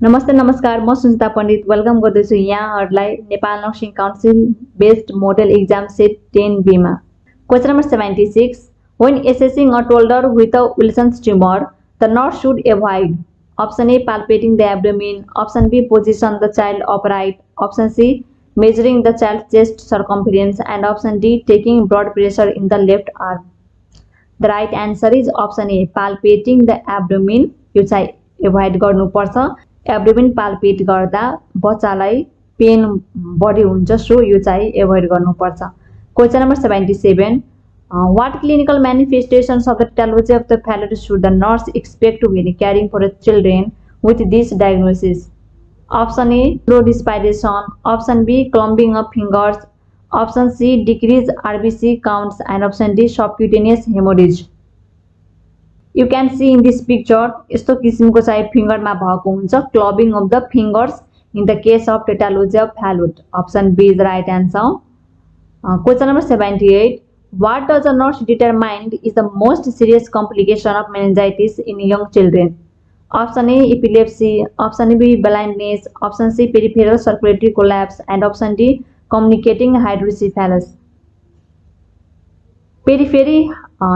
नमस्ते नमस्कार म सुनिता पण्डित वेलकम गर्दैछु यहाँहरूलाई Nepal nursing council based model exam set 10B मा question number 76 when assessing a toddler with a Wilson's tumor the nurse should avoid option A palpating the abdomen, option B position the child upright, option C measuring the child's chest circumference and option D taking blood pressure in the left arm. The right answer is option A palpating the abdomen. यो चाहिँ avoid गर्नुपर्छ। Abdomen palpate गर्दा बच्चालाई pen बढी हुन्छ, सो यो चाहिँ avoid गर्नुपर्छ। Question number 77 what clinical manifestations of the tetralogy of the phalloid should the nurse expect when caring for the children with this diagnosis? Option A slow respiration, option B clumping of fingers, option C decreased RBC counts and option D subcutaneous hemorrhage. You can see in this picture यस्तो किसिमको चाहिँ फिंगरमा भएको हुन्छ, clubbing of the fingers in the case of tetralogy of Fallot. Option B is the right answer. Question number 78 what does a nurse determine is the most serious complication of meningitis in young children? Option A epilepsy, option B blindness, option C peripheral circulatory collapse and option D communicating hydrocephalus. Peripheral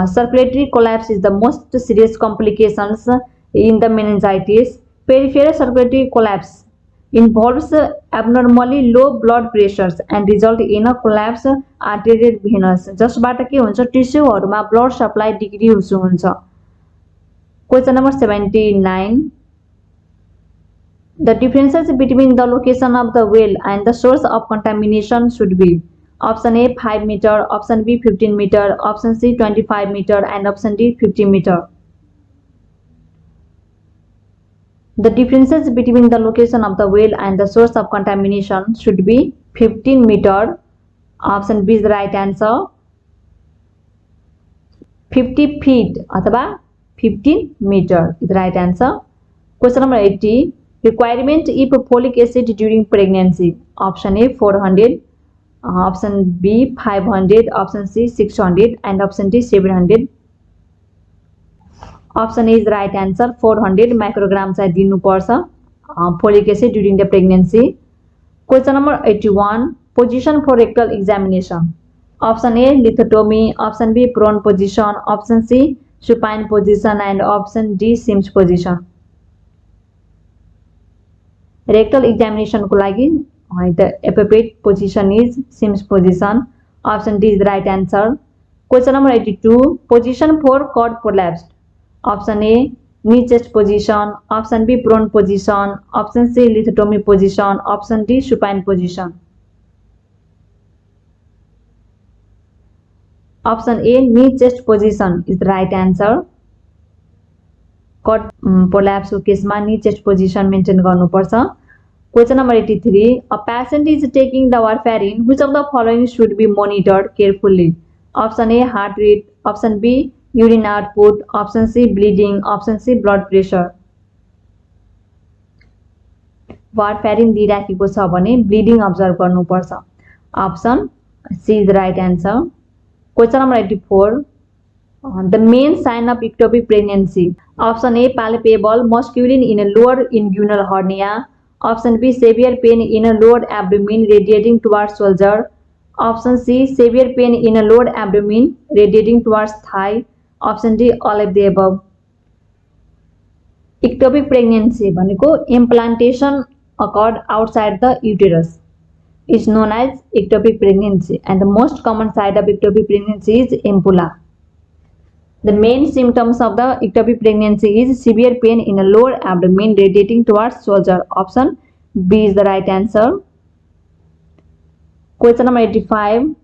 circulatory collapse is the most serious complications in the meningitis. Peripheral circulatory collapse involves abnormally low blood pressures and result in a collapse arterial venous. जसबाट के हुन्छ टिस्युहरुमा blood supply decrease हुन्छ। Question number 79 The differences between the location of the well and the source of contamination should be option A 5 meter, option B 15 meter, option C 25 meter and option D 50 meter. The differences between the location of the well and the source of contamination should be 15 meter. Option B is the right answer. 50 feet अथवा 15 meter is the right answer. Question number 80 requirement if folic acid during pregnancy. Option A 400, option B 500, option C 600 and option D 700. Option A is the right answer. 400 microgram चाहिँ दिनुपर्छ folic acid during the pregnancy. Question number 81 position for rectal examination. Option A lithotomy, option B prone position, option C supine position and option D Sims position. Rectal examination को लागि the appropriate position is Sims position. Option D is the right answer. Question number 82 position for cord prolapsed. Option A knee chest position, option B prone position, option C lithotomy position, option D supine position. Option A knee chest position is the right answer. Cord prolapse को केसमा knee chest position maintain गर्नुपर्छ। Question number 83 a patient is taking the warfarin, which of the following should be monitored carefully? Option A heart rate, option B urine output, option C bleeding, option C blood pressure. warfarin दिइराखेको छ भने bleeding observe गर्नुपर्छ। Option C is the right answer. Question number 84 the main sign of ectopic pregnancy. Option A palpable masculine in a lower inguinal hernia, option B severe pain in a lower abdomen radiating towards shoulder, option C severe pain in a lower abdomen radiating towards thigh, option D all of the above. Ectopic pregnancy भनेको implantation occurred outside the uterus is known as ectopic pregnancy and the most common side of ectopic pregnancy is ampulla. The main symptoms of the ectopic pregnancy is severe pain in a lower abdomen radiating towards shoulder. Option B is the right answer. Question number 85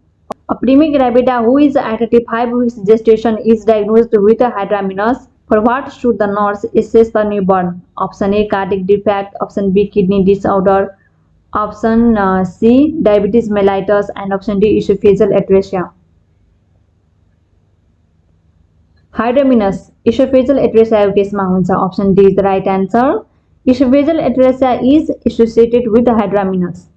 a preemie gravida who is at 35 weeks gestation is diagnosed with a hydramnios. For what should the nurse assess the newborn? Option A cardiac defect, option B kidney disorder, option C diabetes mellitus and option D esophageal atresia. Hydramnios esophageal atresia केसमा हुन्छ। Option D is the right answer. Esophageal atresia is associated with hydramnios.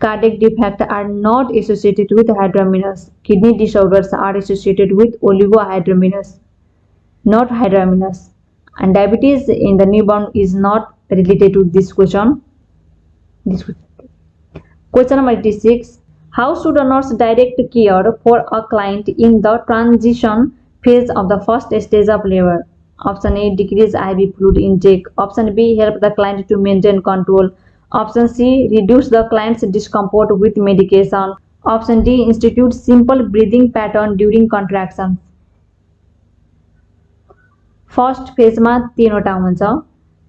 Cardiac defects are not associated with hydramnios. Kidney disorders are associated with oligohydramnios, not hydramnios. And diabetes in the newborn is not related to this question. Question number 86. How should a nurse direct care for a client in the transition phase of the first stage of labor? Option A, decrease IV fluid intake. Option B, help the client to maintain control. Option C, reduce the client's discomfort with medication. Option D, institute simple breathing pattern during contractions. First फेजमा तीनवटा हुन्छ,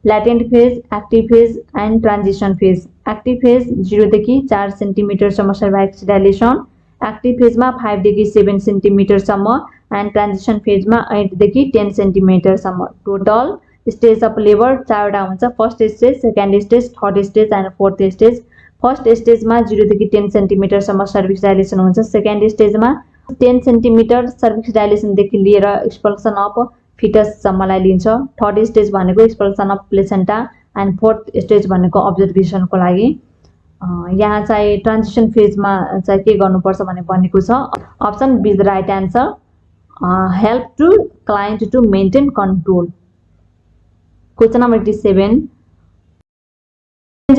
latent phase, active phase and transition phase. Active phase 0 देखि 4 सेन्टिमिटरसम्म cervical dilation, active फेजमा 5 देखि 7 सेन्टिमिटरसम्म end transition फेजमा 8 देखि 10 सेन्टिमिटरसम्म। Total stage of labour 4वटा हुन्छ, first stage, second stage, third stage and forth stage. First स्टेजमा 0 देखि 10 सेन्टिमिटरसम्म सर्भिक्स डाइलेसन हुन्छ, सेकेन्ड स्टेजमा 10 सेन्टिमिटर सर्भिक्स डाइलेसनदेखि लिएर एक्सपल्सन अफ फिटससम्मलाई लिन्छ, थर्ड स्टेज भनेको expulsion of placenta and forth stage भनेको अब्जर्भेसनको लागि। यहाँ चाहिँ ट्रान्जिसन फेजमा चाहिँ के गर्नुपर्छ भनेको छ, option B the right answer, help to client to maintain control. Question number 87,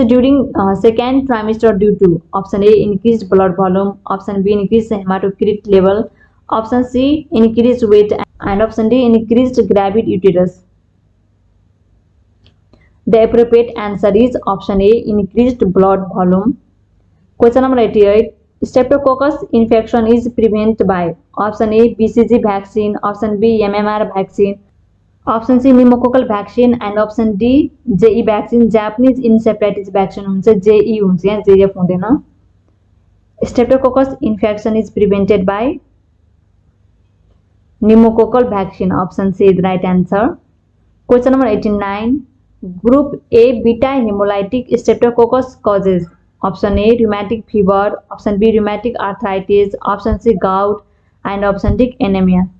during second trimester due to option A, increased blood volume, option B, increased hematocrit level, option C, increased weight, and option D, increased gravid uterus. The appropriate answer is option A, increased blood volume. Question number 88, Streptococcus infection is prevented by option A, BCG vaccine, option B, MMR vaccine, option C, pneumococcal vaccine, and option D, JE vaccine. Japanese encephalitis vaccine हुन्छ, JE हुन्छ, यहाँ JF हुँदैन। Streptococcus infection is prevented by pneumococcal vaccine. Option C is the right answer. Question number 89, Group A beta hemolytic streptococcus causes option A, rheumatic fever, option B, rheumatic arthritis, option C, gout, and option D, anemia.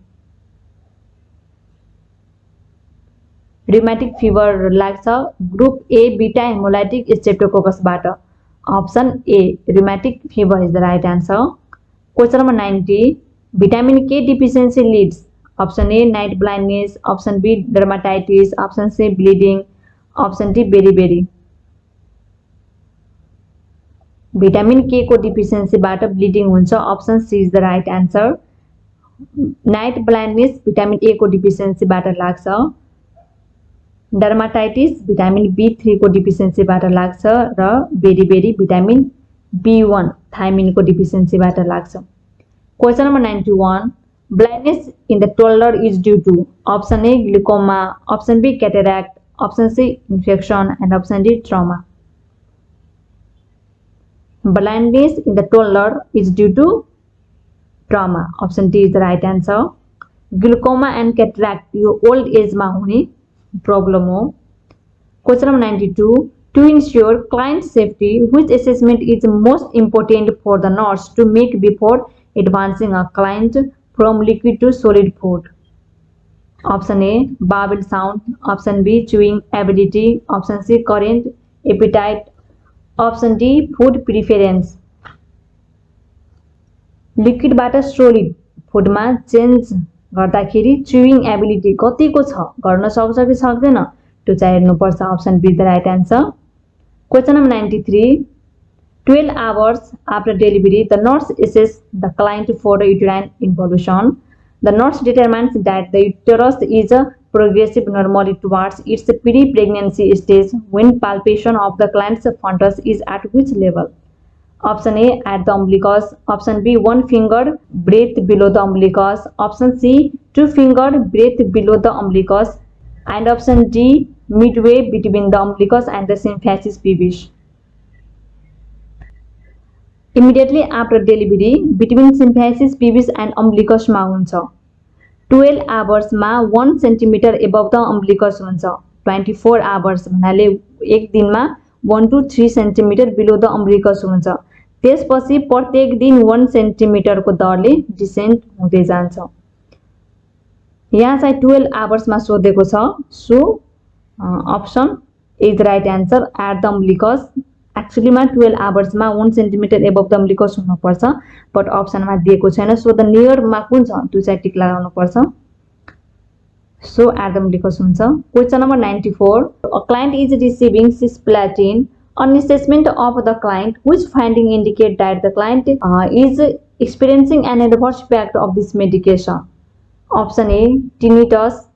rheumatic fever लाग्छ group A beta hemolytic streptococcus बाट, option A, rheumatic fever is the right answer. Question number 90, vitamin K deficiency leads option A, night blindness, option B, dermatitis, option C, bleeding, option D, beriberi. vitamin K को deficiency बाट bleeding हुन्छ, option C is the right answer. night blindness vitamin A को deficiency बाट लाग्छ, dermatitis vitamin B3 को deficiency बाट लाग्छ र बेरिबेरी भिटामिन B1 थाइमिन को डिफिसियन्सी बाट लाग्छ। Question number 91, blindness in the older is due to option A glaucoma, option B cataract, option C infection and option D trauma. Blindness in the older is due to trauma, option D is the right answer. Glaucoma and cataract यो old age मा हुने problem हो। Question number 92, to ensure client safety, which assessment is most important for the nurse to make before advancing a client from liquid to solid food? Option A, bowel sound, option B, chewing ability, option C, current appetite, option D, food preference. Liquid बाट solid फूडमा change गर्दाखेरि च्युइङ ability कतिको छ, गर्न सक्छ कि सक्दैन, त्यो चाहिँ हेर्नुपर्छ, option B the right answer. Question number 93, 12 hours after delivery the nurse assesses the client for uterine involution. The nurse determines that the uterus is progressive normally towards its pre-pregnancy stage when palpation of the client's fundus is at which level? Option A, at the umbilicus, option B, 1 finger breadth below the umbilicus, option C, 2 finger breadth below the umbilicus, and option D, midway between the umbilicus and the symphysis pubis. Immediately after delivery between symphysis pubis and umbilicus मा हुन्छ, 12 hours मा 1 centimeter above the umbilicus हुन्छ, 24 hours भन्नाले एक दिनमा 1 to 3 centimeter below the umbilicus हुन्छ, त्यसपछि प्रत्येक दिन 1 सेन्टिमिटर को दरले डिसेन्ट हुँदै जान्छ। यहाँ चाहिँ 12 hours मा सोधेको छ, so option is the right answer, at the umbilicus. Actually मा 12 hours मा 1 सेन्टिमिटर एबभ द अम्बिलिकस हुनुपर्छ, बट अप्सनमा दिएको छैन, सो द नियर मा कुन छ त्यो चाहिँ टिक लगाउनु पर्छ। So add them because question number 94. A client is receiving cisplatin. On assessment of the client, which finding indicate that the client is experiencing an adverse effect of this medication? Option A, tinnitus.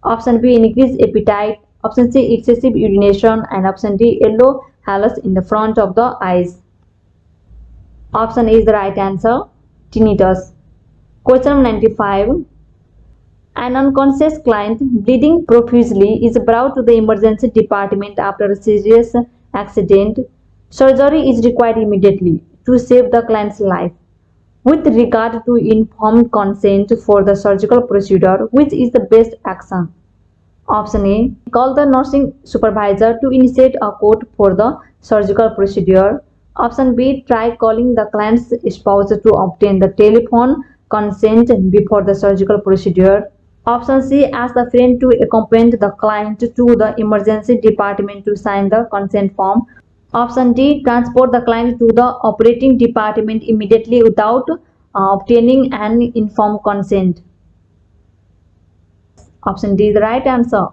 Option B, increased appetite. Option C, excessive urination. And option D, yellow hallus in the front of the eyes. Option A is the right answer, tinnitus. Question number 95. An unconscious client bleeding profusely is brought to the emergency department after a serious accident. Surgery is required immediately to save the client's life. With regard to informed consent for the surgical procedure, which is the best action? Option A, call the nursing supervisor to initiate a code for the surgical procedure. Option B, try calling the client's spouse to obtain the telephone consent before the surgical procedure. Option C, ask the friend to accompany the client to the emergency department to sign the consent form. Option D, transport the client to the operating department immediately without obtaining an informed consent. Option D is the right answer.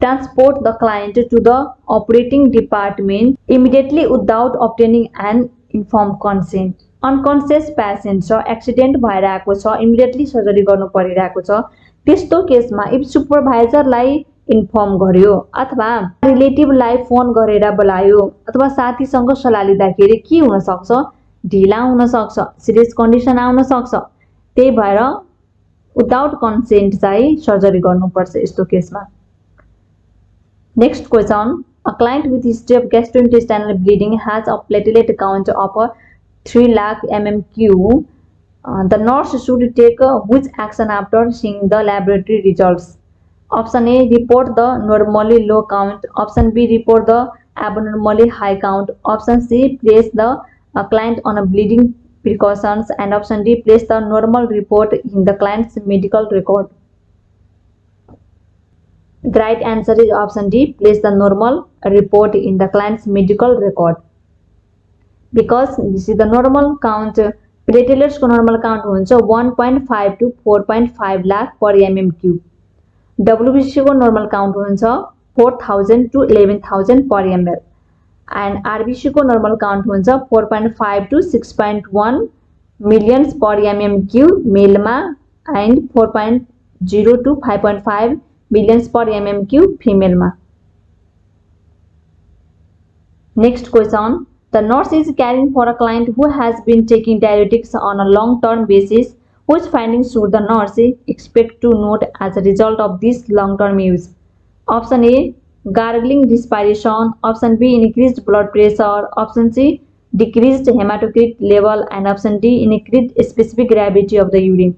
Transport the client to the operating department immediately without obtaining an informed consent. Unconscious patient छ accident भइरहेको छ immediately surgery गर्नु परिरहेको छ त्यस्तो केसमा if सुपरभाइजरलाई inform गर्यो अथवा रिलेटिभलाई फोन गरेर बोलायो अथवा साथीसँग सल्लाह लिँदाखेरि के हुन सक्छ ढिला हुन सक्छ सिरियस कन्डिसन आउन सक्छ त्यही भएर विदाउट कन्सेन्ट चाहिँ सर्जरी गर्नुपर्छ यस्तो केसमा next question a client with history of gastrointestinal bleeding has a platelet count of 3 lakh mmQ. The nurse should take which action after seeing the laboratory results? Option A, report the normally low count. Option B, report the abnormally high count. Option C, place the client on a bleeding precautions. And option D, place the normal report in the client's medical record. The right answer is option D, place the normal report in the client's medical record. Because this is the normal count, platelets को normal count हुन्छ 1.5 to 4.5 lakh per mmQ. WBC को normal count हुन्छ 4,000 to 11,000 per ml. And RBC को normal count हुन्छ 4.5 to 6.1 millions per mmQ male मा and 4.0 to 5.5 millions per mmQ female मा. Next question. The nurse is caring for a client who has been taking diuretics on a long-term basis. Which findings should the nurse expect to note as a result of this long-term use? Option A, gargling respiration. Option B, increased blood pressure. Option C, decreased hematocrit level. And option D, increased specific gravity of the urine.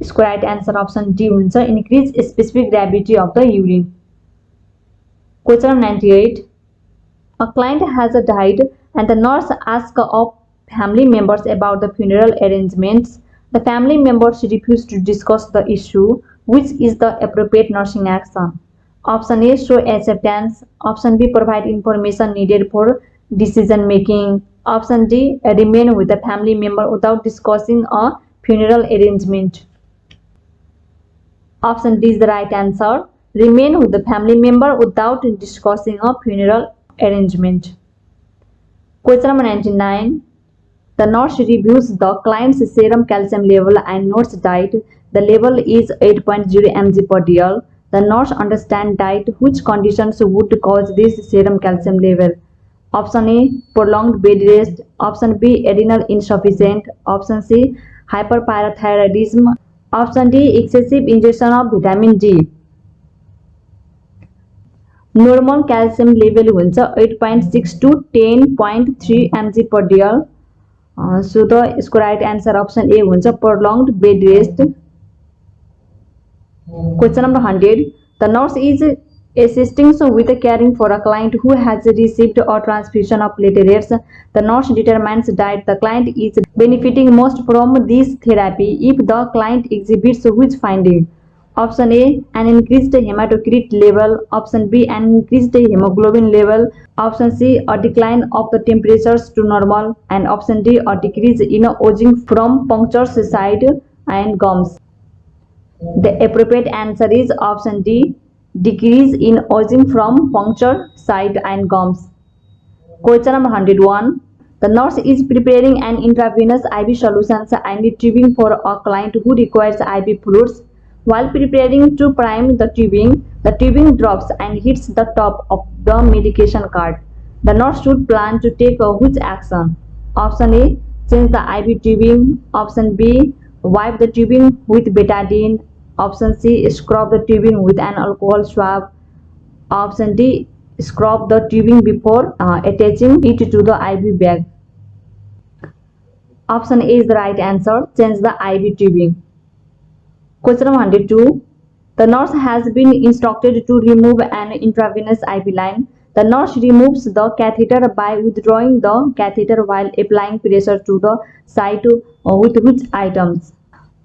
इसको right answer option D हुन्छ increased specific gravity of the urine. Question number 98. A client has died and the nurse asks of family members about the funeral arrangements. The family members refuse to discuss the issue. Which is the appropriate nursing action? Option A, show acceptance. Option B, provide information needed for decision making. Option D, remain with the family member without discussing a funeral arrangement. Option D is the right answer. Remain with the family member without discussing a funeral arrangement. Question number 99. The nurse reviews the client's serum calcium level and notes diet. The level is 8.0 mg per dl. The nurse understands diet. Which conditions would cause this serum calcium level? Option A, prolonged bed rest. Option B, adrenal insufficient. Option C, hyperparathyroidism. Option D, excessive ingestion of vitamin D. Normal calcium level हुन्छ 8.6 to 10.3 mg per dl. So the इसको right answer option A हुन्छ prolonged bed rest. Question number 100. The nurse is assisting with caring for a client who has received a transfusion of platelets. The nurse determines that the client is benefiting most from this therapy if the client exhibits which finding? Option A, an increased hematocrit level. Option B, an increased hemoglobin level. Option C, a decline of the temperatures to normal. And option D, a decrease in oozing from punctures side and gums. The appropriate answer is option D, decrease in oozing from puncture site and gums. Question number 101. The nurse is preparing an intravenous IV solution and tubing for a client who requires IV fluids. While preparing to prime the tubing drops and hits the top of the medication cart. The nurse should plan to take which action? Option A, change the IV tubing. Option B, wipe the tubing with betadine. Option C, scrub the tubing with an alcohol swab. Option D, scrub the tubing before attaching it to the IV bag. Option A is the right answer. Change the IV tubing. Question number 102. The nurse has been instructed to remove an intravenous IV line. The nurse removes the catheter by withdrawing the catheter while applying pressure to the site with which items?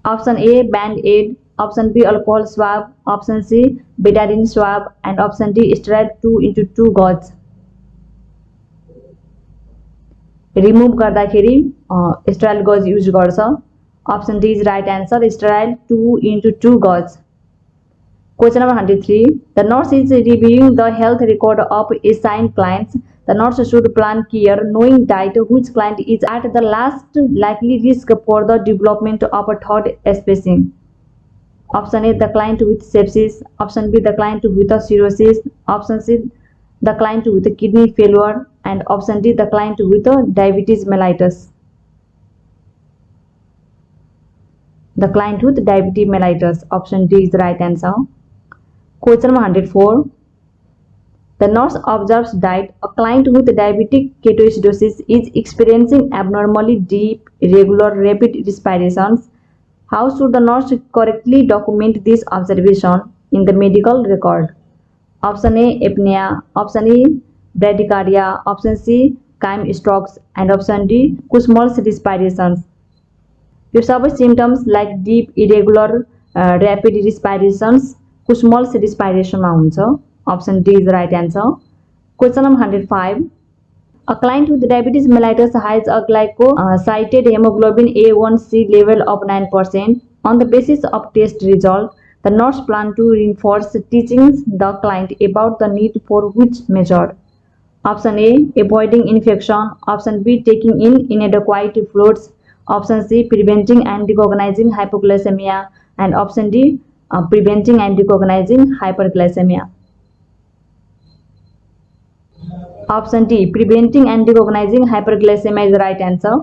Option A, band-aid. Option B, alcohol swab. Option C, betadine swab. And option D, sterile 2x2 gauze. Remove गर्दाखेरि sterile गज use गर्छ. Option D is right answer. Sterile 2x2 gauze. Question number 103. The nurse is reviewing the health record of assigned clients. The nurse should plan care knowing that which client is at the last likely risk for the development of a third spacing. Option A, the client with sepsis. Option B, the client with a cirrhosis. Option C, the client with a kidney failure. And option D, the client with a diabetes mellitus. The client with diabetes mellitus. Option D is the right answer. Question number 104. The nurse observes that a client with diabetic ketoacidosis is experiencing abnormally deep, irregular, rapid respirations. How should the nurse correctly document this observation in the medical record? Option A, apnea. Option E, bradycardia. Option C, Keim strokes. And option D, Kussmaul's respirations. यो सबै symptoms like deep irregular rapid respirations Kussmaul's रेस्पिरेसनमा हुन्छ. Option D is the right answer. Question number 105. A client with diabetes mellitus has a glycosited hemoglobin A1C level of 9%. On the basis of test result, the nurse plan to reinforce teaching the client about the need for which measure? Option A, avoiding infection. Option B, taking in inadequate fluids. Option C, preventing and recognizing hypoglycemia. And option D, preventing and recognizing hyperglycemia. Option D, preventing and recognizing hyperglycemia is the right answer.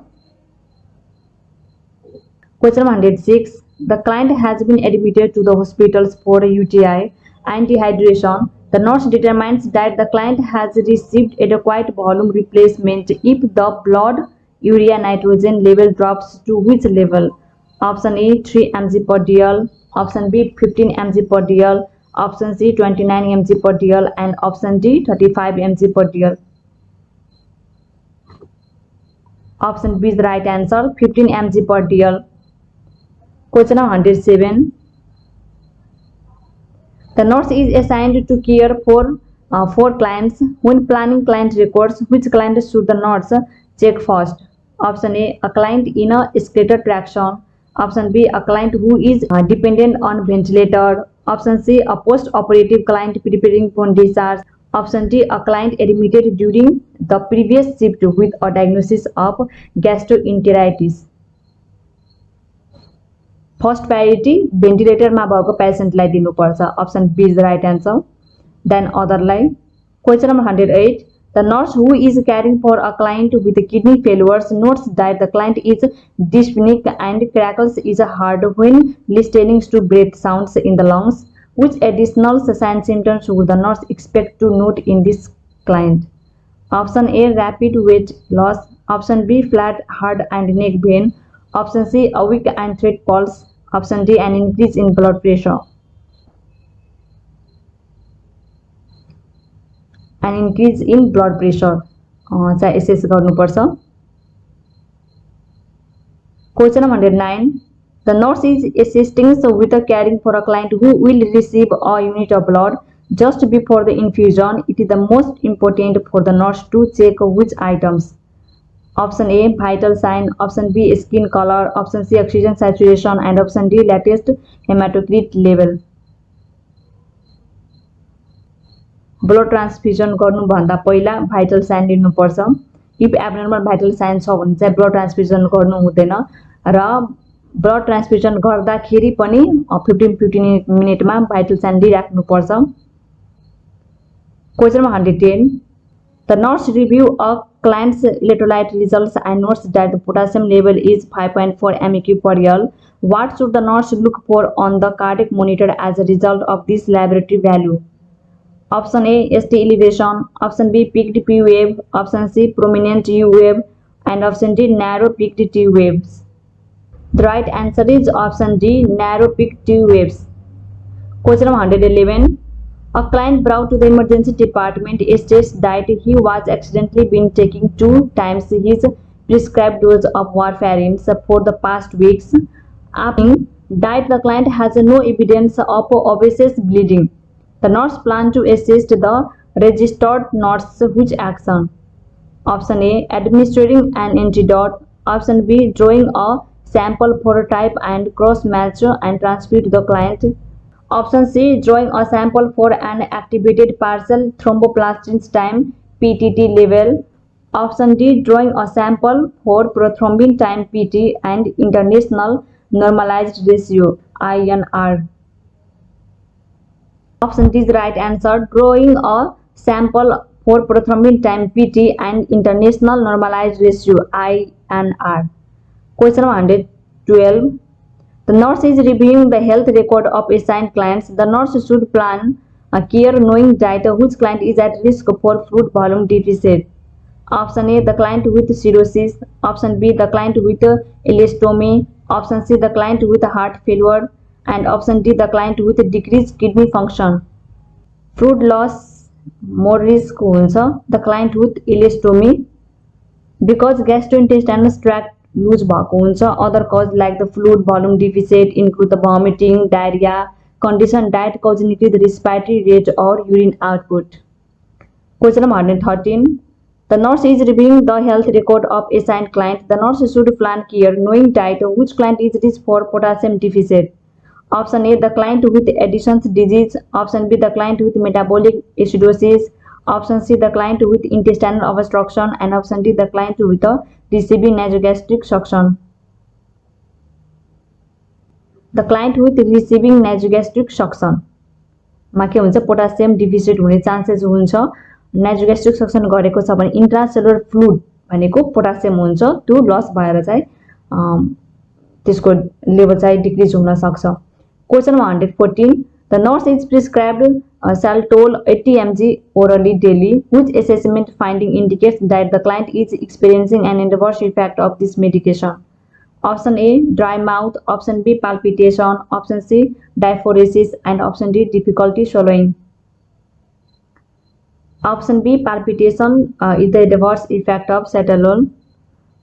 Question 106. The client has been admitted to the hospitals for UTI and dehydration. The nurse determines that the client has received adequate volume replacement if the blood urea nitrogen level drops to which level? Option A, 3 mg per dl. Option B, 15 mg per dl. Option C, 29 mg per dl. And option D, 35 mg per dl. Option B is the right answer, 15 mg per dl. Question 107. The nurse is assigned to care for 4 clients. When planning client records, which client should the nurse check first? Option A, a client in a escalator traction. Option B, a client who is dependent on ventilator. Option C, a post-operative client preparing for discharge. Option D, a client admitted during the previous shift with a diagnosis of gastroenteritis. First priority, ventilator मा भएको patient लाई दिनुपर्छ. Option B is the right answer. Then other lie. Question number 108. The nurse who is caring for a client with kidney failures notes that the client is dyspneic and crackles is hard when listening to breath sounds in the lungs. Which additional signs and symptoms would the nurse expect to note in this client? Option A, rapid weight loss. Option B, flat heart and neck pain. Option C, a weak and threat pulse. Option D, an increase in blood pressure. An increase in blood pressure. चाहिँ assess गर्नुपर्छ. Question number 109. The nurse is assisting with caring for a client who will receive a unit of blood just before the infusion. It is the most important for the nurse to check which items. Option A vital sign, option B skin color, option C oxygen saturation, and option D latest hematocrit level. Blood transfusion गर्नुभन्दा पहिला vital sign लिनुपर्छ। If abnormal vital sign छ भने चाहिँ blood transfusion गर्नु हुँदैन र blood transfusion गर्दाखेरि पनि 15 मिनेटमा भाइटल साइन लिइराख्नुपर्छ। Question number 110, the nurse review a client's electrolyte results and notes that the potassium level is 5.4 mEq per L. What should the nurse look for on the cardiac monitor as a result of this laboratory value? Option A ST elevation, option B peaked P wave, option C prominent U wave, and option D narrow peaked T waves. The right answer is option D narrow peaked T waves. Question number 111, a client brought to the emergency department states that he was accidentally been taking 2 times his prescribed dose of warfarin for the past weeks. After that, the client has no evidence of obvious bleeding. The nurse plans to assist the registered nurse which action? Option A administering an antidote, option B drawing a sample for a type and cross match and transmit the client, option C drawing a sample for an activated partial thromboplastin time PTT level, option D drawing a sample for prothrombin time PT and international normalized ratio INR. Option D is the right answer, drawing a sample for prothrombin time PT and international normalized ratio INR. Question number 112, the nurse is reviewing the health record of assigned clients. The nurse should plan a care knowing that which client is at risk for fluid volume deficit. Option A the client with cirrhosis, option B the client with ileostomy, option C the client with heart failure, and option D the client with decreased kidney function. Fluid loss more risk हुन्छ the client with ileostomy because gastrointestinal tract lose भएको हुन्छ. Other cause like the fluid volume deficit include the vomiting, diarrhea, condition that cause increased respiratory rate or urine output. Question number 113, the nurse is reviewing the health record of assigned client. The nurse should plan care knowing that which client is risk for potassium deficit. Option A the client with Addison's disease, option B the client with metabolic acidosis, option C the client with intestinal obstruction, and option D the client with a receiving nasogastric suction. The client with receiving nasogastric suction मा के हुन्छ potassium deficit हुने chances हुन्छ। नासोगास्ट्रिक suction गरेको छ भने intracellular fluid भनेको potassium हुन्छ, त्यो लस भएर चाहिँ त्यसको लेभल चाहिँ डिक्रिज हुन सक्छ। Question number 114, the nurse is prescribed Saltol 80 mg orally daily. Which assessment finding indicates that the client is experiencing an adverse effect of this medication? Option A dry mouth, option B palpitation, option C diaphoresis, and option D difficulty swallowing. Option B palpitation is the adverse effect of Saltol.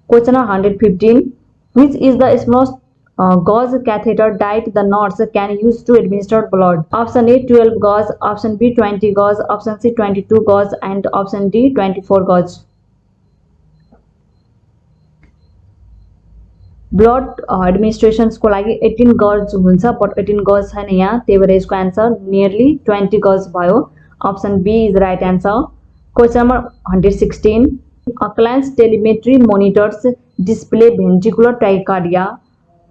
Question number 115, which is the smallest gauge catheter that the nurse can use to administer blood? Option A 12 gauge, option B 20 gauge, option C 22 gauge, and option D 24 gauge. Blood एडमिनिस्ट्रेशन्स को लागि 18 गज हुन्छ but 18 गज छैन यहाँ, त्यही भएर यसको आन्सर नियरली 20 गज भयो। Option B is right answer. Question number 116, a client's telemetry monitors display ventricular tachycardia.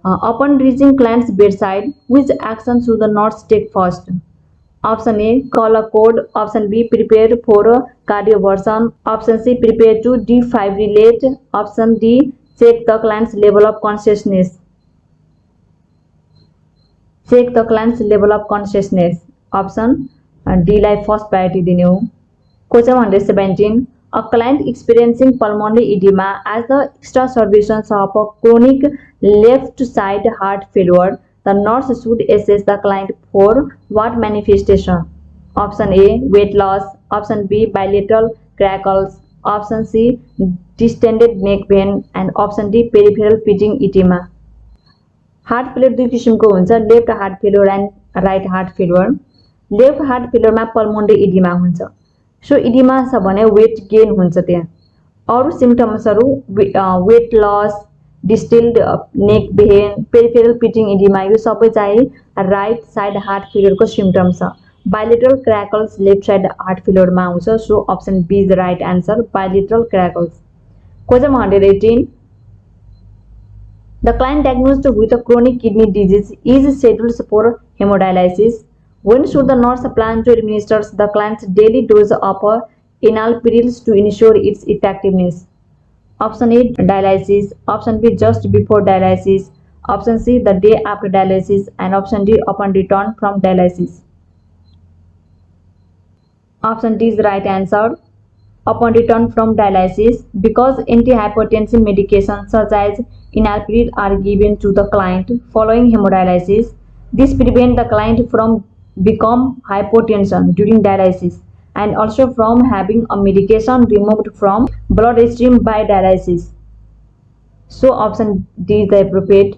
Upon reaching client's bedside, which action should the nurse take first? Option A call a code, option B prepare for cardioversion, option C prepare to defibrillate, option D check the client's level of consciousness. Check the client's level of consciousness. Option D lie first priority दिने हो। Question 117, a client experiencing pulmonary edema as the exacerbation of a chronic left side heart failure, the nurse should assess the client for what manifestation? Option A weight loss, option B bilateral crackles, option C distended neck pain, and option D peripheral pitting edema. Heart failure दुई किसिमको हुन्छ, left heart failure and right heart failure. Left heart फेलियरमा pulmonary oedema हुन्छ। So oedema छ भने weight gain हुन्छ त्यहाँ। अरू सिम्टम्सहरू weight loss, distilled neck pain, peripheral pitting oedema, यो सबै चाहिँ राइट साइड हार्ट फेलियरको सिम्टम्स छ। Bilateral crackles left side heart फेलियरमा आउँछ, so option B is the right answer, bilateral crackles. Question 118, the client diagnosed with a chronic kidney disease is scheduled for hemodialysis. When should the nurse plan to administer the client's daily dose of enalapril to ensure its effectiveness? Option A, dialysis. Option B, just before dialysis. Option C, the day after dialysis. And option D, upon return from dialysis. Option D is the right answer. Upon return from dialysis, because antihypertensive medications such as enalapril are given to the client following hemodialysis. This prevents the client from become hypotension during dialysis and also from having a medication removed from bloodstream by dialysis. So option D is the appropriate.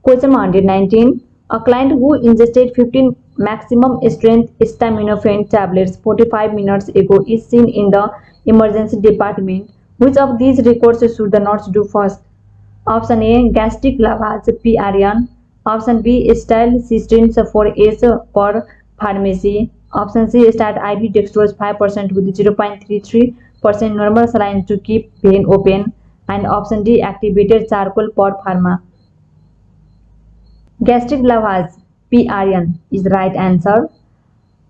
Question 119. A client who ingested 15 maximum strength acetaminophen tablets 45 minutes ago is seen in the emergency department. Which of these records should the nurse do first? Option A, gastric lavage PRN. Option B, style cysteine 4S per pharmacy. Option C, start IV dextrose 5% with 0.33% normal saline to keep vein open. And option D, activated charcoal per pharma. Gastric lavage PRN is the right answer.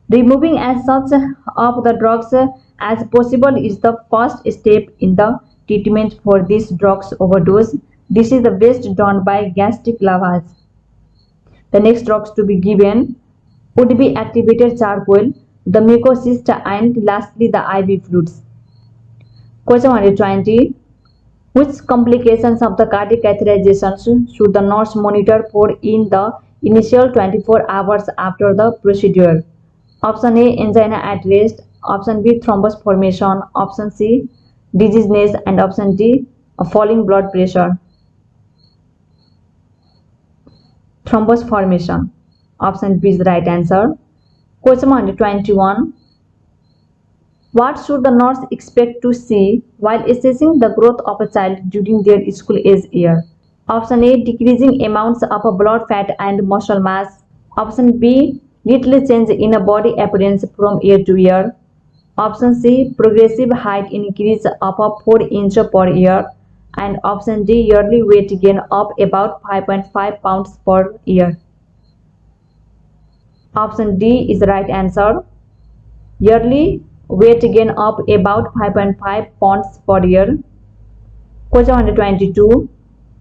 Removing as such of the drugs as possible is the first step in the treatment for this drugs overdose. This is the best done by gastric lavage. The next drugs to be given would be activated charcoal, the mucocyst, and lastly the IV fluids. Question 120. Which complications of the cardiac catheterization should the nurse monitor for in the initial 24 hours after the procedure? Option A, angina at rest. Option B, thrombus formation. Option C, dizziness. And option D, falling blood pressure. Thrombus formation. Option B is the right answer. Question 121. What should the nurse expect to see while assessing the growth of a child during their school age year? Option A, decreasing amounts of blood fat and muscle mass. Option B, little change in a body appearance from year to year. Option C, progressive height increase of 4 inches per year. And option D, yearly weight gain of about 5.5 pounds per year. Option D is the right answer. Yearly weight gain of about 5.5 pounds per year. Question 122.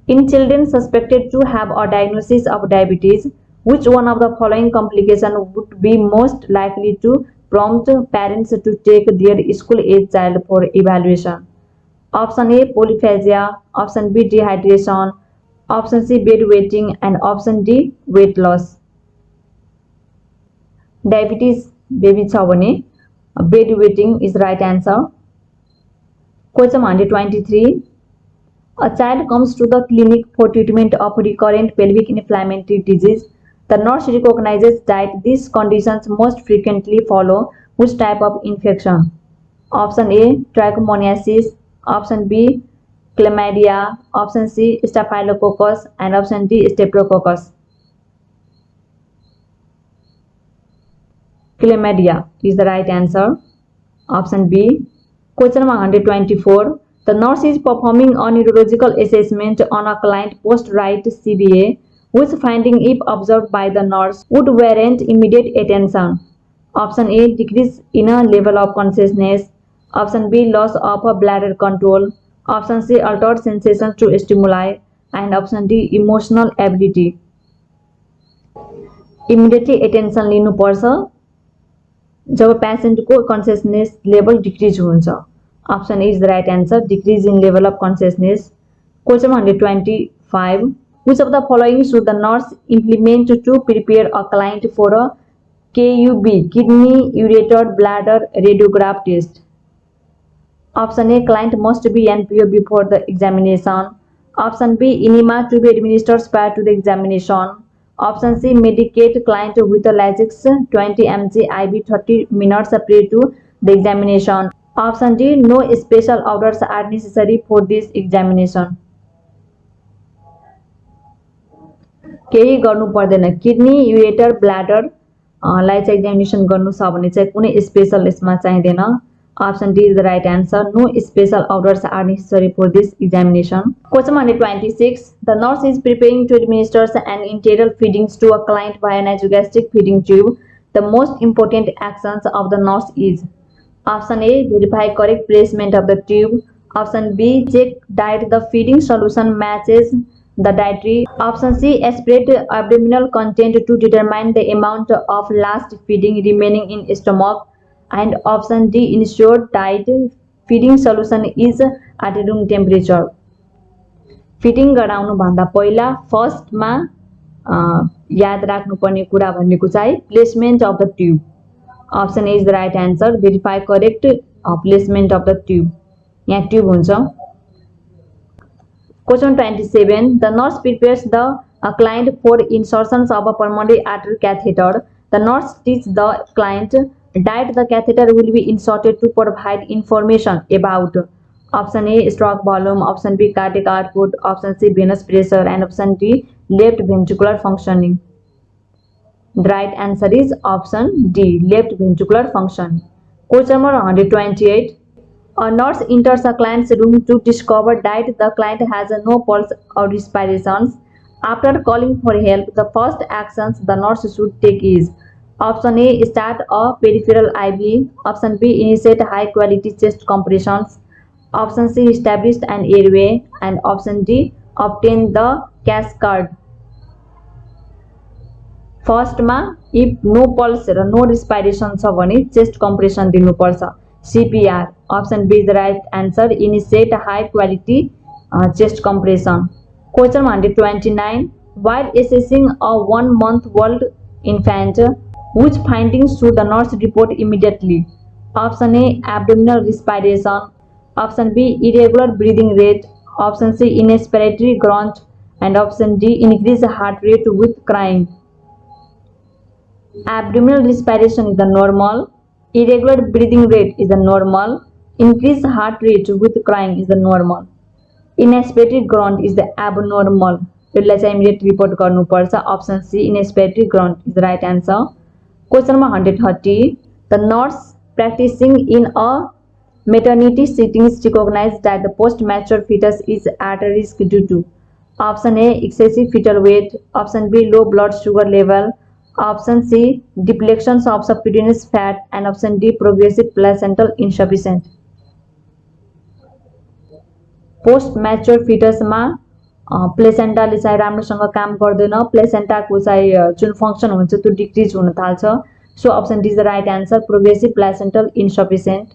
In children suspected to have a diagnosis of diabetes, which one of the following complications would be most likely to prompt parents to take their school-age child for evaluation? Option A, polyphagia. Option B, dehydration. Option C, bedwetting. And option D, weight loss. Diabetes baby छ भने bedwetting is the right answer. Question 123. A child comes to the clinic for treatment of recurrent pelvic inflammatory disease. The nurse recognizes that these conditions most frequently follow which type of infection? Option A, trichomoniasis. Option B, chlamydia. Option C, staphylococcus. And option D, streptococcus. Chlamydia is the right answer. Option B. Question 124. The nurse is performing a neurological assessment on a client post-right CBA. Which finding, if observed by the nurse, would warrant immediate attention? Option A, decrease in a level of consciousness. Option B, loss of bladder control. Option C, altered sensations to stimuli. And option D, emotional ability. Immediately attention लिनुपर्छ जब patient को consciousness level decrease हुन्छ. Option A is the right answer, decrease in level of consciousness. Question 125. Which of the following should the nurse implement to prepare a client for a KUB, kidney ureter bladder radiograph test? Option A, client must be NPO before the examination. Option B, enema to be administered prior to the examination. Option C, medicate client with a Lasix 20 mg IV 30 minutes prior to the examination. Option D, no special orders are necessary for this examination. केही गर्नु पर्दैन kidney ureter bladder लाई चाहिँ examination गर्नु छ भने चाहिँ कुनै special यसमा चाहिँदैन Option D is the right answer. No special orders are necessary for this examination. Question number 26. The nurse is preparing to administer an enteral feedings to a client via nasogastric feeding tube. The most important actions of the nurse is Option A. Verify correct placement of the tube. Option B. Check diet the feeding solution matches the dietary. Option C. Aspirate abdominal content to determine the amount of last feeding remaining in stomach. And Option D. Ensure diet feeding solution is at room temperature. Feeding गराउनु भन्दा पहिला first मा याद राख्नुपर्ने कुरा भनेको चाहिँ placement of the tube. Option A is the right answer. Verify correct placement of the tube. यहाँ ट्यूब हुन्छ. Question 27. The nurse prepares the client for insertions of a pulmonary artery catheter. The nurse teaches the client diet the catheter will be inserted to provide information about Option A. Stroke volume. Option B. Cardiac output. Option C. Venous pressure. And Option D. Left ventricular functioning. The right answer is Option D. Left ventricular functioning. Question number 128. A nurse enters a client's room to discover that the client has no pulse or respirations. After calling for help, the first actions the nurse should take is Option A. Start a peripheral IV. Option B. Initiate high quality chest compressions. Option C. Establish an airway. And Option D. Obtain the cash card. First ma, if no pulse or no respiration छ भने chest compression दिनुपर्छ. CPR. Option B is the right answer. Initiate high quality chest compression. Question 129. While assessing a 1-month-old infant, which findings should the nurse report immediately? Option A. Abdominal respiration. Option B. Irregular breathing rate. Option C. Inspiratory grunt. And Option D. Increased heart rate with crying. Abdominal respiration is the normal. Irregular breathing rate is the normal. Increased heart rate with crying is the normal. Inspiratory grunt is the abnormal. यसलाई चाहिँ immediate report गर्नुपर्छ. Option C. Inspiratory grunt is the right answer. Question number 130. The nurse practicing in a maternity settings recognized that the post-mature fetus is at risk due to Option A. Excessive fetal weight. Option B. Low blood sugar level. Option C. Depletion of subcutaneous fat. And Option D. Progressive placental insufficiency. Post-mature fetus मा प्लेसेन्टाले चाहिँ राम्रोसँग काम गर्दैन. प्लेसेन्टाको चाहिँ जुन function हुन्छ त्यो decrease हुन थाल्छ. सो Option D is the right answer. Progressive placental insufficient.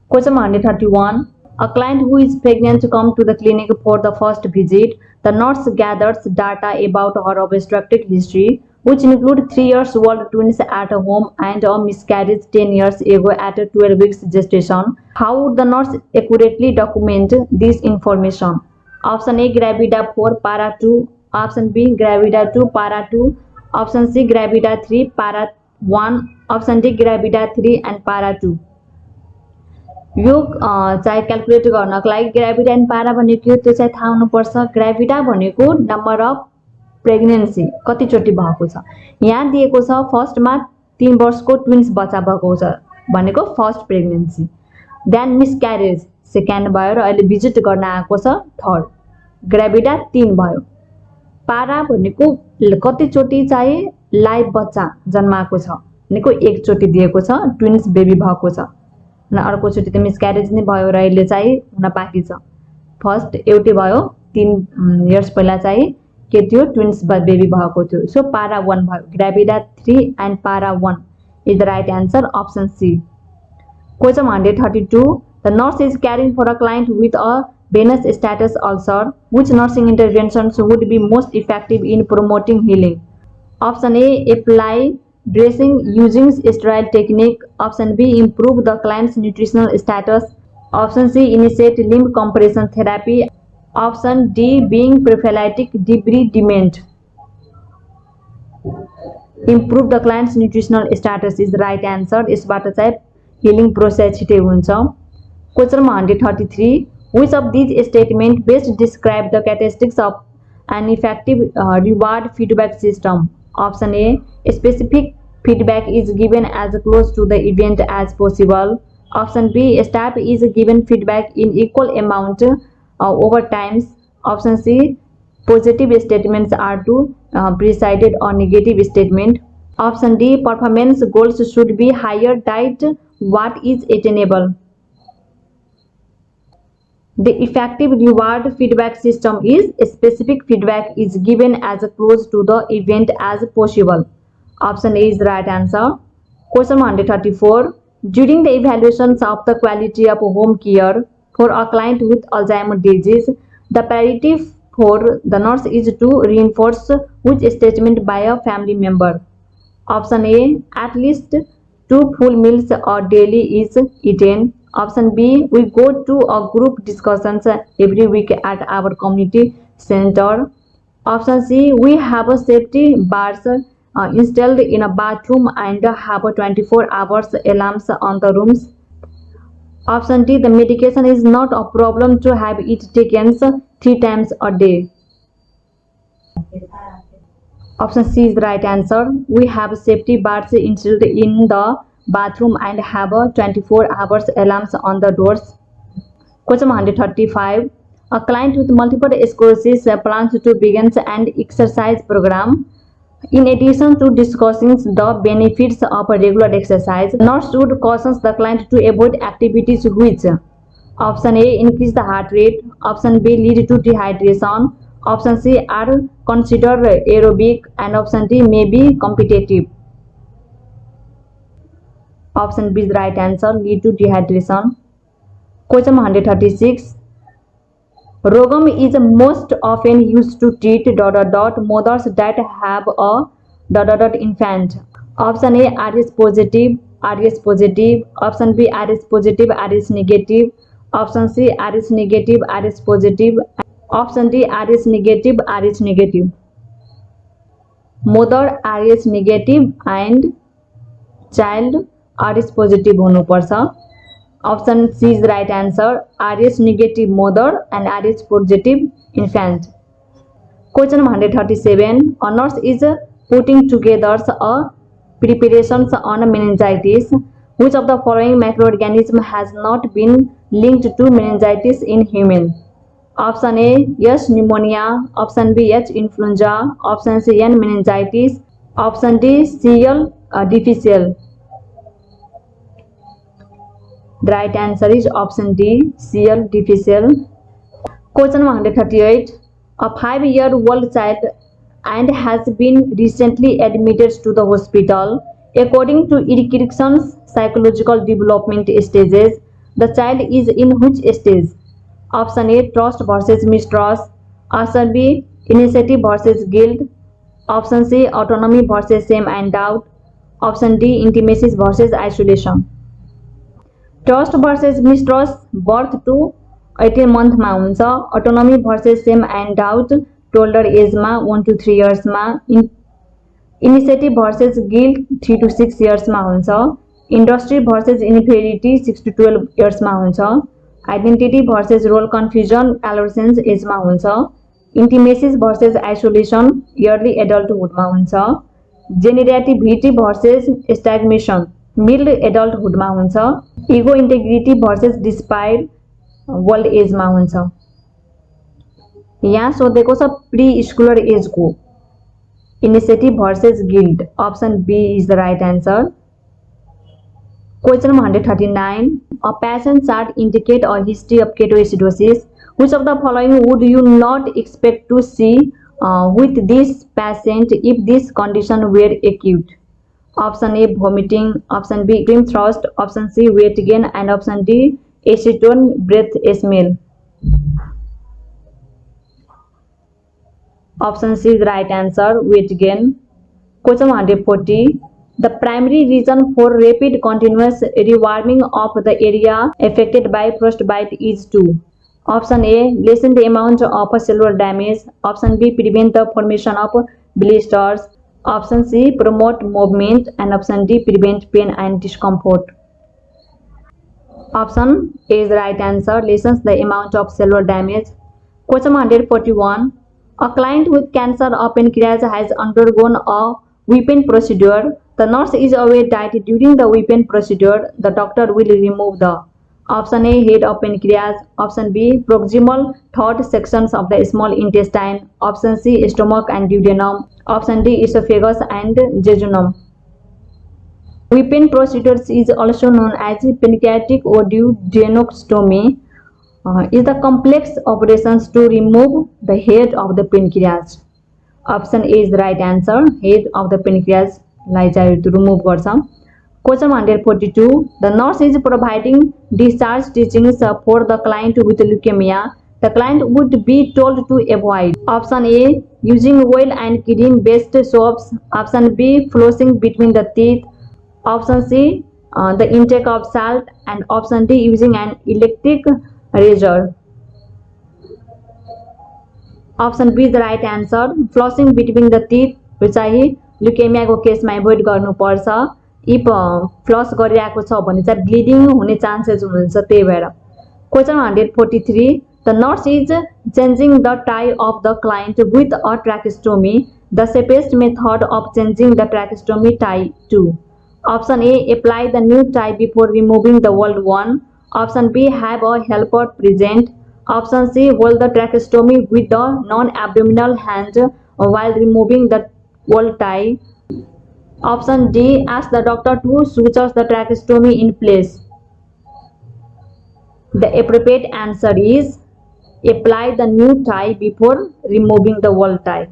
Question 131. A client who is pregnant come to the clinic for the first visit. The nurse gathers data about her obstetric history, which include 3 years old twins at home and a miscarriage 10 years ago at 12 weeks gestation. How would the nurse accurately document this information? Option A. Gravida 4 para 2. Option B. Gravida 2 para 2. Option C. Gravida 3 para 1. Option D. Gravida 3 and para 2. यो चाहिँ calculate गर्नको लागि ग्राभिडा end पारा भनेको त्यो चाहिँ थाहा हुनुपर्छ. ग्राभिडा भनेको नम्बर अफ प्रेग्नेन्सी कतिचोटि भएको छ. यहाँ दिएको छ फर्स्टमा 3 वर्षको ट्विन्स बच्चा भएको छ भनेको first pregnancy. Then miscarriage second भयो र अहिले भिजिट गर्न आएको छ थर्ड. ग्राभिडा 3 भयो. पारा भनेको कतिचोटि चाहिँ लाइभ बच्चा जन्माएको छ भनेको एकचोटि दिएको छ ट्विन्स बेबी भएको छ. न अर्कोचोटि त मिसक्यारेज नै भयो र अहिले चाहिँ हुन बाँकी छ. फर्स्ट एउटै भयो 3 इयर्स पहिला चाहिँ के थियो ट्विन्स बेबी भएको थियो. सो पारा 1 भयो. ग्राभिडा 3 एन्ड पारा 1 is the right answer. Option C. Question 132. The nurse is caring for a client with a venous status ulcer. Which nursing interventions would be most effective in promoting healing? Option A. Apply dressing using sterile technique. Option B. Improve the client's nutritional status. Option C. Initiate limb compression therapy. Option D. Being prophylactic debridement. Improve the client's nutritional status is the right answer. यसबाट चाहिँ healing process छिटै हुन्छ। Question number 133, which of these statement best describe the characteristics of an effective reward feedback system? Option A, specific feedback is given as close to the event as possible. Option B, staff is given feedback in equal amount over times. Option C, positive statements are to preceded or negative statement. Option D, performance goals should be higher. Diet what is attainable? The effective reward feedback system is specific feedback is given as close to the event as possible. Option A is the right answer. Question 134. During the evaluations of the quality of home care for a client with Alzheimer's disease, the priority for the nurse is to reinforce which statement by a family member. Option A, at least 2 full meals a daily is eaten. Option B, we go to a group discussions every week at our community center. Option C, we have a safety bars installed in a bathroom and have a 24 hours alarms on the rooms. Option D, the medication is not a problem to have it taken 3 times a day. Option C is the right answer. We have safety bars installed in the bathroom and have a 24 hours alarms on the doors. Question 135. A client with multiple sclerosis plans to begin an exercise program. In addition to discussing the benefits of regular exercise, nurse should caution the client to avoid activities which: Option A, increase the heart rate. Option B, lead to dehydration. Option C, are considered aerobic. And option D, may be competitive. Option B is the right answer, lead to dehydration. Question 136. Rogam is most often used to treat mothers that have a infant. Option A, RS positive, RS positive. Option B, RS positive, RS negative. Option C, RS negative, RS positive. Option D, RS negative, RS negative. Mother RS negative and child RS positive हुनुपर्छ. Option C is the right answer, RS negative mother and RS positive infant. Question number 137. A nurse is putting together a preparations on meningitis. Which of the following microorganism has not been linked to meningitis in human? Option A, H. pneumonia. Option B, H. influenza. Option C, N. meningitis. Option D, Cl. difficile. The right answer is option D, Cl. difficile. Question 138. A 5-year-old child and has been recently admitted to the hospital. According to Erickson's psychological development stages, the child is in which stage? Option A, trust versus mistrust. Option B, initiative versus guilt. Option C, autonomy versus shame and doubt. Option D, intimacy versus isolation. Trust versus mistrust birth to 18 मन्थमा हुन्छ. Autonomy versus shame and doubt toddler एजमा 1 to 3 इयर्समा. Initiative versus guilt 3 to 6 इयर्समा हुन्छ. Industry versus inferiority 6 to 12 इयर्समा हुन्छ. Identity versus role confusion adolescence एजमा हुन्छ. इन्टिमेसिस भर्सेस आइसोलेसन इयरली एडल्टहुडमा हुन्छ. जेनेरेटिभिटी भर्सेस स्टैग्नेसन मिड एडल्टहुडमा हुन्छ. Ego integrity versus despair old एजमा हुन्छ. यहाँ सोधेको छ pre स्कुलर एजको initiative versus guilt. Option B is the right answer. Question number 139. A patient chart indicate a history of ketoacidosis. Which of the following would you not expect to see with this patient if this condition were acute? Option A, vomiting. Option B, extreme thirst. Option C, weight gain. And option D, acetone breath smell. Option C is the right answer, weight gain. Question 140. The primary reason for rapid continuous rewarming of the area affected by frostbite is to: Option A, lessen the amount of cellular damage. Option B, prevent the formation of blisters. Option C, promote movement. And option D, prevent pain and discomfort. Option A is the right answer. Lessens the amount of cellular damage. Question 141. A client with cancer of pancreas has undergone a weapon procedure. The nurse is aware that during the weapon procedure, the doctor will remove the option A head of pancreas, option B proximal third sections of the small intestine, option C stomach and duodenum, option D esophagus and jejunum. Weapon procedures is also known as pancreatic or duodenostomy is the complex operations to remove the head of the pancreas. Option A is the right answer. Head of the pancreas लाई चाहिँ remove गर्छ. Question 142. The nurse is providing discharge teachings for the client with leukemia. The client would be told to avoid. Option A. Using oil and cream based soaps. Option B. Flossing between the teeth. Option C. The intake of salt. And option D. Using an electric razor. Option B is the right answer. Flossing between the teeth चाहिँ leukaemia को केसमा avoid गर्नुपर्छ. If फ्लस गरिरहेको छ भने चाहिँ bleeding हुने chances हुन्छ त्यही भएर. Question 143. The nurse is changing the tie of the client with a tracheostomy. The safest method of changing the tracheostomy tie to. Option A. Apply the new tie before removing the old one. Option B. Have a helper present. Option C. Hold the tracheostomy with the non-abdominal hand while removing the old tie. Option D. Ask the doctor to suture the tracheostomy in place. The appropriate answer is apply the new tie before removing the old tie.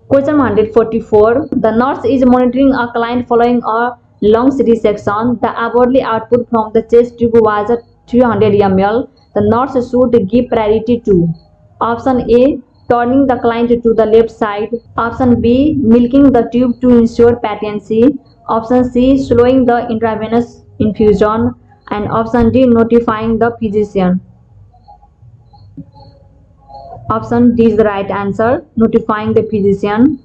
Question 144. The nurse is monitoring a client following a lungs resection. The hourly output from the chest tube was 300 ml. The nurse should give priority to. Option A. Turning the client to the left side. Option B. Milking the tube to ensure patency. Option C. Slowing the intravenous infusion. And option D. Notifying the physician. Option D is the right answer. Notifying the physician.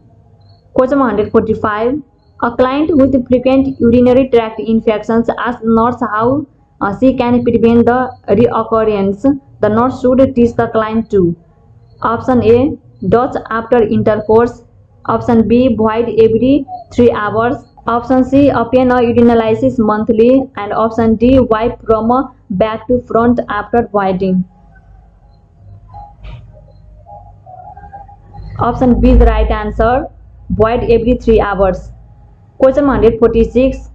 Question 145. A client with frequent urinary tract infections asks nurse how she can prevent the reoccurrence. The nurse should teach the client to. Option A. Dodge after intercourse. Option B. Void every 3 hours. Option C. Obtain a urinalysis monthly. And option D. Wipe from back to front after voiding. Option B is the right answer. Void every 3 hours. Question 146.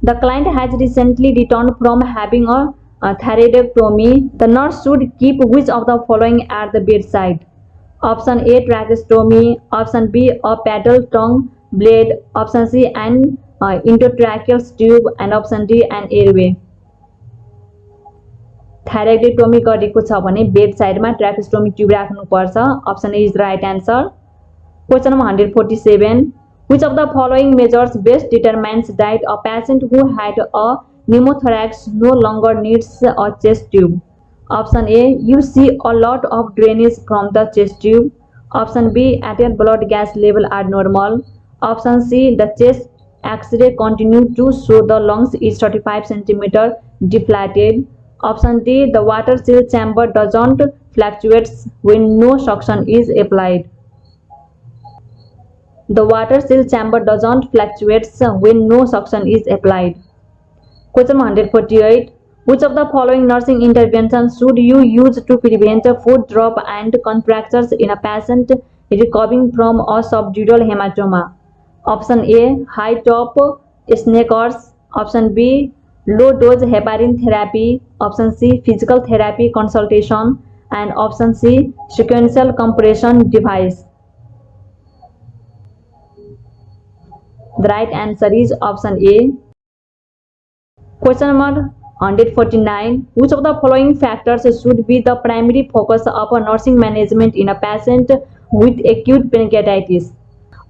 The client has recently returned from having a thyroidectomy. The nurse should keep which of the following at the bedside? Option A. Tracheostomy. Option B. A paddle tongue blade. Option C. An endotracheal tube. And option D. An airway. थाइरोइडेक्टोमी गरेको छ भने bed साइडमा ट्राकेस्टोमी tube राख्नुपर्छ. Option A is the right answer. Question 147. Which of the following measures best determines that a patient who had a pneumothorax no longer needs a chest tube? Option A. You see a lot of drainage from the chest tube. Option B. Arterial blood gas level are normal. Option C. The chest X-ray continue to show the lungs is 35 cm deflated. Option D. The water seal chamber doesn't fluctuate when no suction is applied. The water seal chamber doesn't fluctuate when no suction is applied. Question 148. Which of the following nursing interventions should you use to prevent foot drop and contractures in a patient recovering from a subdural hematoma? Option A. High top snakers. Option B. Low dose heparin therapy. Option C. Physical therapy consultation. And option C. Sequential compression device. The right answer is option A. Question number 149. Which of the following factors should be the primary focus of a nursing management in a patient with acute pancreatitis?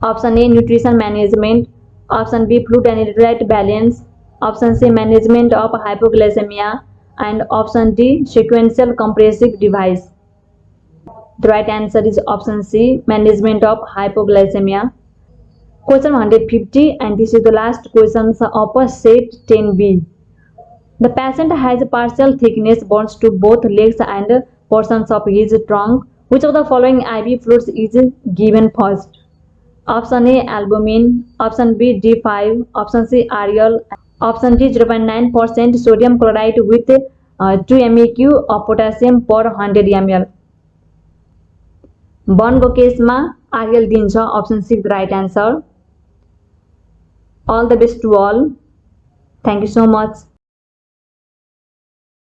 Option A. Nutrition management. Option B. Fluid and electrolyte balance. Option C. Management of hypoglycemia. And option D. Sequential compressive device. The right answer is option C. Management of hypoglycemia. Question 150, and this is the last question of set 10B. The patient has partial thickness burns to both legs and portions of his trunk. Which of the following IV fluids is given first? Option A albumin, option B D5, option C Ariel, option D 0.9% sodium chloride with 2 MEq of potassium per 100 ml. बर्नको केसमा RL दिन्छ option see the right answer. All the best to all. Thank you so much.